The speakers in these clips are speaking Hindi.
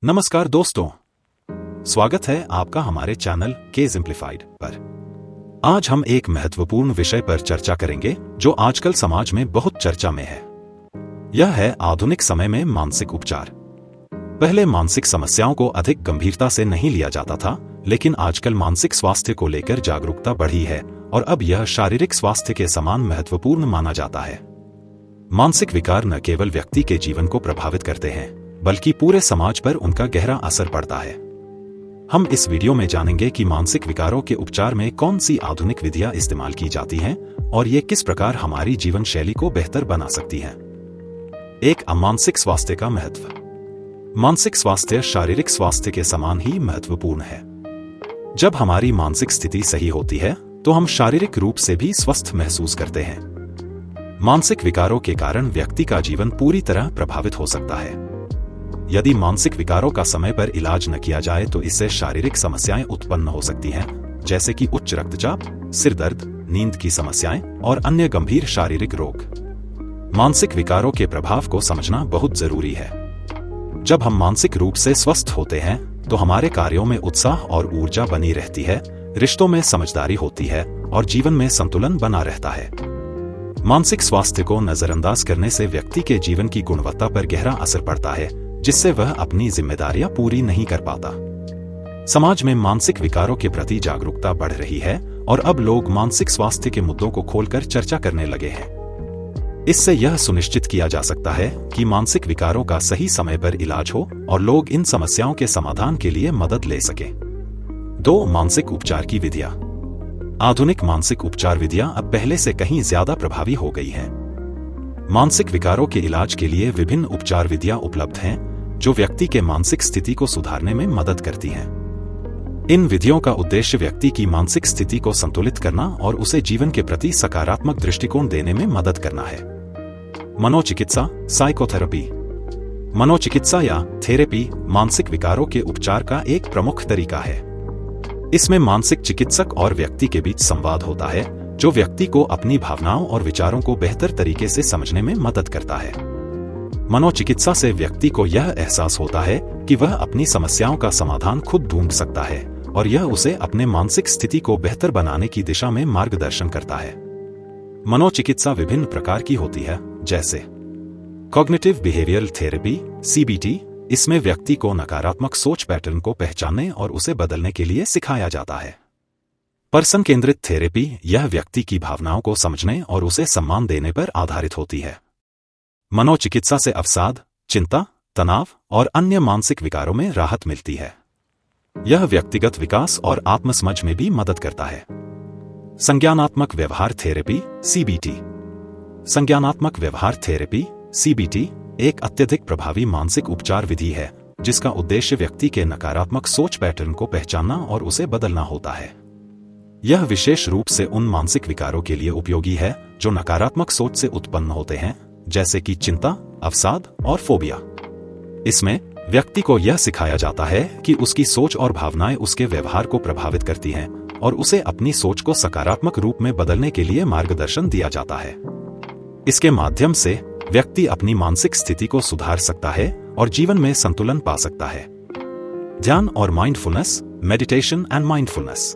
नमस्कार दोस्तों, स्वागत है आपका हमारे चैनल के सिंप्लीफाइड पर। आज हम एक महत्वपूर्ण विषय पर चर्चा करेंगे जो आजकल समाज में बहुत चर्चा में है। यह है आधुनिक समय में मानसिक उपचार। पहले मानसिक समस्याओं को अधिक गंभीरता से नहीं लिया जाता था, लेकिन आजकल मानसिक स्वास्थ्य को लेकर जागरूकता बढ़ी है और अब यह शारीरिक स्वास्थ्य के समान महत्वपूर्ण माना जाता है। मानसिक विकार न केवल व्यक्ति के जीवन को प्रभावित करते हैं, बल्कि पूरे समाज पर उनका गहरा असर पड़ता है। हम इस वीडियो में जानेंगे कि मानसिक विकारों के उपचार में कौन सी आधुनिक विधियां इस्तेमाल की जाती हैं और ये किस प्रकार हमारी जीवन शैली को बेहतर बना सकती हैं। एक मानसिक स्वास्थ्य का महत्व। मानसिक स्वास्थ्य शारीरिक स्वास्थ्य के समान ही महत्वपूर्ण है। जब हमारी मानसिक स्थिति सही होती है तो हम शारीरिक रूप से भी स्वस्थ महसूस करते हैं। मानसिक विकारों के कारण व्यक्ति का जीवन पूरी तरह प्रभावित हो सकता है। यदि मानसिक विकारों का समय पर इलाज न किया जाए तो इससे शारीरिक समस्याएं उत्पन्न हो सकती हैं, जैसे कि उच्च रक्तचाप, सिर दर्द, नींद की समस्याएं और अन्य गंभीर शारीरिक रोग। मानसिक विकारों के प्रभाव को समझना बहुत जरूरी है। जब हम मानसिक रूप से स्वस्थ होते हैं तो हमारे कार्यों में उत्साह और ऊर्जा बनी रहती है, रिश्तों में समझदारी होती है और जीवन में संतुलन बना रहता है। मानसिक स्वास्थ्य को नजरअंदाज करने से व्यक्ति के जीवन की गुणवत्ता पर गहरा असर पड़ता है, जिससे वह अपनी जिम्मेदारियां पूरी नहीं कर पाता। समाज में मानसिक विकारों के प्रति जागरूकता बढ़ रही है और अब लोग मानसिक स्वास्थ्य के मुद्दों को खोलकर चर्चा करने लगे हैं। इससे यह सुनिश्चित किया जा सकता है कि मानसिक विकारों का सही समय पर इलाज हो और लोग इन समस्याओं के समाधान के लिए मदद ले सकें। 2. मानसिक उपचार की विधियां। आधुनिक मानसिक उपचार विधियां अब पहले से कहीं ज्यादा प्रभावी हो गई हैं। मानसिक विकारों के इलाज के लिए विभिन्न उपचार विधियां उपलब्ध हैं जो व्यक्ति के मानसिक स्थिति को सुधारने में मदद करती हैं। इन विधियों का उद्देश्य व्यक्ति की मानसिक स्थिति को संतुलित करना और उसे जीवन के प्रति सकारात्मक दृष्टिकोण देने में मदद करना है। मनोचिकित्सा, साइकोथेरेपी। मनोचिकित्सा या थेरेपी मानसिक विकारों के उपचार का एक प्रमुख तरीका है। इसमें मानसिक चिकित्सक और व्यक्ति के बीच संवाद होता है, जो व्यक्ति को अपनी भावनाओं और विचारों को बेहतर तरीके से समझने में मदद करता है। मनोचिकित्सा से व्यक्ति को यह एहसास होता है कि वह अपनी समस्याओं का समाधान खुद ढूंढ सकता है और यह उसे अपने मानसिक स्थिति को बेहतर बनाने की दिशा में मार्गदर्शन करता है। मनोचिकित्सा विभिन्न प्रकार की होती है, जैसे कॉग्निटिव बिहेवियरल थेरेपी (CBT). इसमें व्यक्ति को नकारात्मक सोच पैटर्न को पहचानने और उसे बदलने के लिए सिखाया जाता है। पर्सन केंद्रित थेरेपी, यह व्यक्ति की भावनाओं को समझने और उसे सम्मान देने पर आधारित होती है। मनोचिकित्सा से अवसाद, चिंता, तनाव और अन्य मानसिक विकारों में राहत मिलती है। यह व्यक्तिगत विकास और आत्मसमझ में भी मदद करता है। संज्ञानात्मक व्यवहार थेरेपी (CBT). संज्ञानात्मक व्यवहार थेरेपी (CBT) एक अत्यधिक प्रभावी मानसिक उपचार विधि है जिसका उद्देश्य व्यक्ति के नकारात्मक सोच पैटर्न को पहचानना और उसे बदलना होता है। यह विशेष रूप से उन मानसिक विकारों के लिए उपयोगी है जो नकारात्मक सोच से उत्पन्न होते हैं, जैसे कि चिंता, अवसाद और फोबिया। इसमें व्यक्ति को यह सिखाया जाता है कि उसकी सोच और भावनाएं उसके व्यवहार को प्रभावित करती हैं और उसे अपनी सोच को सकारात्मक रूप में बदलने के लिए मार्गदर्शन दिया जाता है। इसके माध्यम से व्यक्ति अपनी मानसिक स्थिति को सुधार सकता है और जीवन में संतुलन पा सकता है। ध्यान और माइंडफुलनेस, मेडिटेशन एंड माइंडफुलनेस।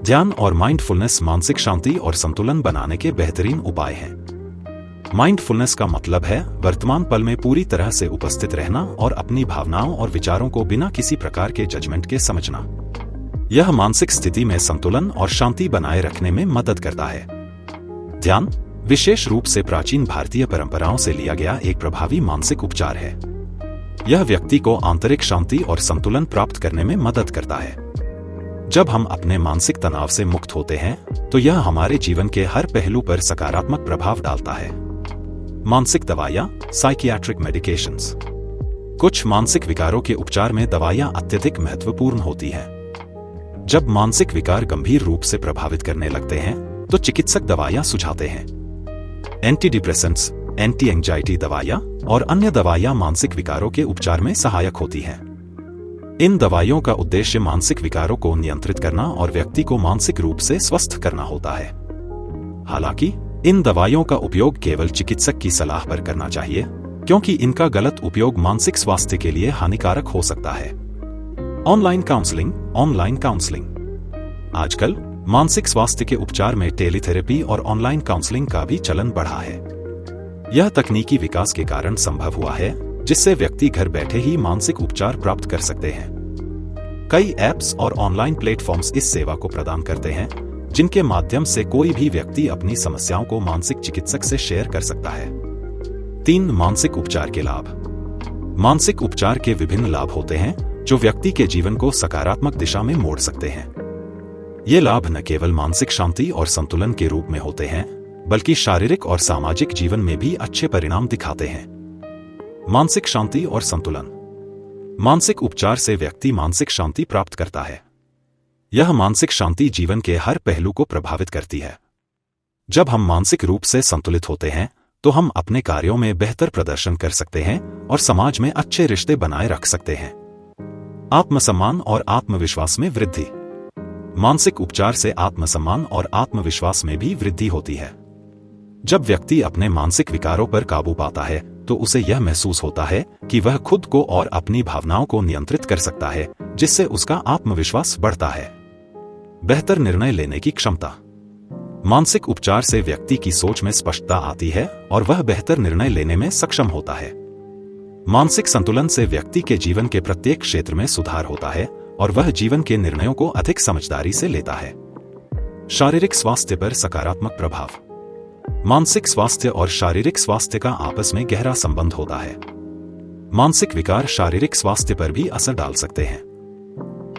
ध्यान और माइंडफुलनेस मानसिक शांति और संतुलन बनाने के बेहतरीन उपाय हैं। माइंडफुलनेस का मतलब है वर्तमान पल में पूरी तरह से उपस्थित रहना और अपनी भावनाओं और विचारों को बिना किसी प्रकार के जजमेंट के समझना। यह मानसिक स्थिति में संतुलन और शांति बनाए रखने में मदद करता है। ध्यान विशेष रूप से प्राचीन भारतीय परंपराओं से लिया गया एक प्रभावी मानसिक उपचार है। यह व्यक्ति को आंतरिक शांति और संतुलन प्राप्त करने में मदद करता है। जब हम अपने मानसिक तनाव से मुक्त होते हैं तो यह हमारे जीवन के हर पहलू पर सकारात्मक प्रभाव डालता है। मानसिक दवाइयाँ, साइकियाट्रिक मेडिकेशंस। कुछ मानसिक विकारों के उपचार में दवाइयाँ अत्यधिक महत्वपूर्ण होती हैं। जब मानसिक विकार गंभीर रूप से प्रभावित करने लगते हैं तो चिकित्सक दवाइयाँ सुझाते हैं। एंटी डिप्रेसेंट्स, एंटी एंजाइटी दवाइयाँ और अन्य दवाइयाँ मानसिक विकारों के उपचार में सहायक होती हैं। इन दवाइयों का उद्देश्य मानसिक विकारों को नियंत्रित करना और व्यक्ति को मानसिक रूप से स्वस्थ करना होता है। हालांकि इन दवाइयों का उपयोग केवल चिकित्सक की सलाह पर करना चाहिए क्योंकि इनका गलत उपयोग मानसिक स्वास्थ्य के लिए हानिकारक हो सकता है। Online counselling. आजकल मानसिक स्वास्थ्य के उपचार में टेलीथेरेपी और ऑनलाइन काउंसलिंग का भी चलन बढ़ा है। यह तकनीकी विकास के कारण संभव हुआ है, जिससे व्यक्ति घर बैठे ही मानसिक उपचार प्राप्त कर सकते हैं। कई ऐप्स और ऑनलाइन प्लेटफॉर्म्स इस सेवा को प्रदान करते हैं, जिनके माध्यम से कोई भी व्यक्ति अपनी समस्याओं को मानसिक चिकित्सक से शेयर कर सकता है। 3 मानसिक उपचार के लाभ। मानसिक उपचार के विभिन्न लाभ होते हैं जो व्यक्ति के जीवन को सकारात्मक दिशा में मोड़ सकते हैं। ये लाभ न केवल मानसिक शांति और संतुलन के रूप में होते हैं, बल्कि शारीरिक और सामाजिक जीवन में भी अच्छे परिणाम दिखाते हैं। मानसिक शांति और संतुलन। मानसिक उपचार से व्यक्ति मानसिक शांति प्राप्त करता है। यह मानसिक शांति जीवन के हर पहलू को प्रभावित करती है। जब हम मानसिक रूप से संतुलित होते हैं, तो हम अपने कार्यों में बेहतर प्रदर्शन कर सकते हैं और समाज में अच्छे रिश्ते बनाए रख सकते हैं। आत्मसम्मान और आत्मविश्वास में वृद्धि। मानसिक उपचार से आत्मसम्मान और आत्मविश्वास में भी वृद्धि होती है। जब व्यक्ति अपने मानसिक विकारों पर काबू पाता है, तो उसे यह महसूस होता है कि वह खुद को और अपनी भावनाओं को नियंत्रित कर सकता है, जिससे उसका आत्मविश्वास बढ़ता है। बेहतर निर्णय लेने की क्षमता। मानसिक उपचार से व्यक्ति की सोच में स्पष्टता आती है और वह बेहतर निर्णय लेने में सक्षम होता है। मानसिक संतुलन से व्यक्ति के जीवन के प्रत्येक क्षेत्र में सुधार होता है और वह जीवन के निर्णयों को अधिक समझदारी से लेता है। शारीरिक स्वास्थ्य पर सकारात्मक प्रभाव। मानसिक स्वास्थ्य और शारीरिक स्वास्थ्य का आपस में गहरा संबंध होता है। मानसिक विकार शारीरिक स्वास्थ्य पर भी असर डाल सकते हैं।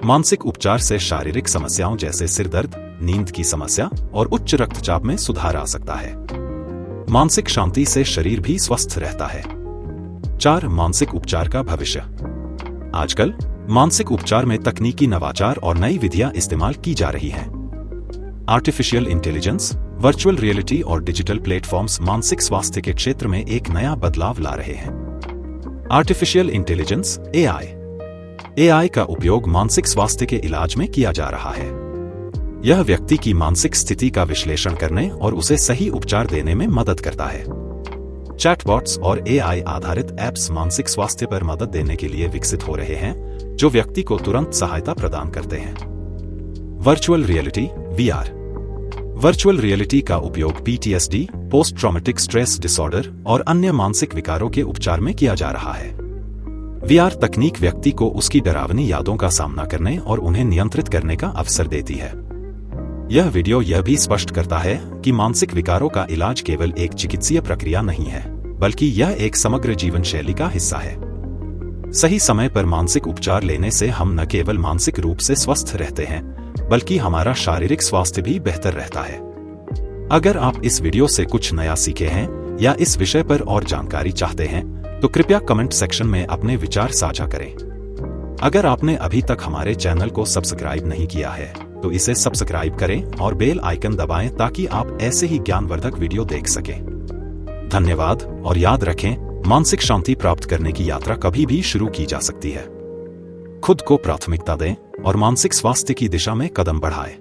मानसिक उपचार से शारीरिक समस्याओं जैसे सिर दर्द, नींद की समस्या और उच्च रक्तचाप में सुधार आ सकता है। मानसिक शांति से शरीर भी स्वस्थ रहता है। 4 मानसिक उपचार का भविष्य। आजकल मानसिक उपचार में तकनीकी नवाचार और नई विधियां इस्तेमाल की जा रही हैं। आर्टिफिशियल इंटेलिजेंस, वर्चुअल रियलिटी और डिजिटल प्लेटफॉर्म्स मानसिक स्वास्थ्य के क्षेत्र में एक नया बदलाव ला रहे हैं। आर्टिफिशियल इंटेलिजेंस AI का उपयोग मानसिक स्वास्थ्य के इलाज में किया जा रहा है। यह व्यक्ति की मानसिक स्थिति का विश्लेषण करने और उसे सही उपचार देने में मदद करता है। चैटबॉट्स और AI आधारित ऐप्स मानसिक स्वास्थ्य पर मदद देने के लिए विकसित हो रहे हैं, जो व्यक्ति को तुरंत सहायता प्रदान करते हैं। Virtual reality VR। Virtual reality का उपयोग PTSD, post traumatic stress disorder और अन्य मानसिक विकारों के उपचार में किया जा रहा है। VR तकनीक व्यक्ति को उसकी डरावनी यादों का सामना करने और उन्हें नियंत्रित करने का अवसर देती है। यह वीडियो यह भी स्पष्ट करता है कि मानसिक विकारों का इलाज केवल एक चिकित्सीय प्रक्रिया नहीं है, बल्कि यह एक समग्र जीवन शैली का हिस्सा है। सही समय पर मानसिक उपचार लेने से हम न केवल मानसिक रूप से स्वस्थ रहते हैं, बल्कि हमारा शारीरिक स्वास्थ्य भी बेहतर रहता है। अगर आप इस वीडियो से कुछ नया सीखे हैं या इस विषय पर और जानकारी चाहते हैं, तो कृपया कमेंट सेक्शन में अपने विचार साझा करें। अगर आपने अभी तक हमारे चैनल को सब्सक्राइब नहीं किया है, तो इसे सब्सक्राइब करें और बेल आइकन दबाएं ताकि आप ऐसे ही ज्ञानवर्धक वीडियो देख सकें। धन्यवाद और याद रखें, मानसिक शांति प्राप्त करने की यात्रा कभी भी शुरू की जा सकती है। खुद को प्राथमिकता दें और मानसिक स्वास्थ्य की दिशा में कदम बढ़ाएं।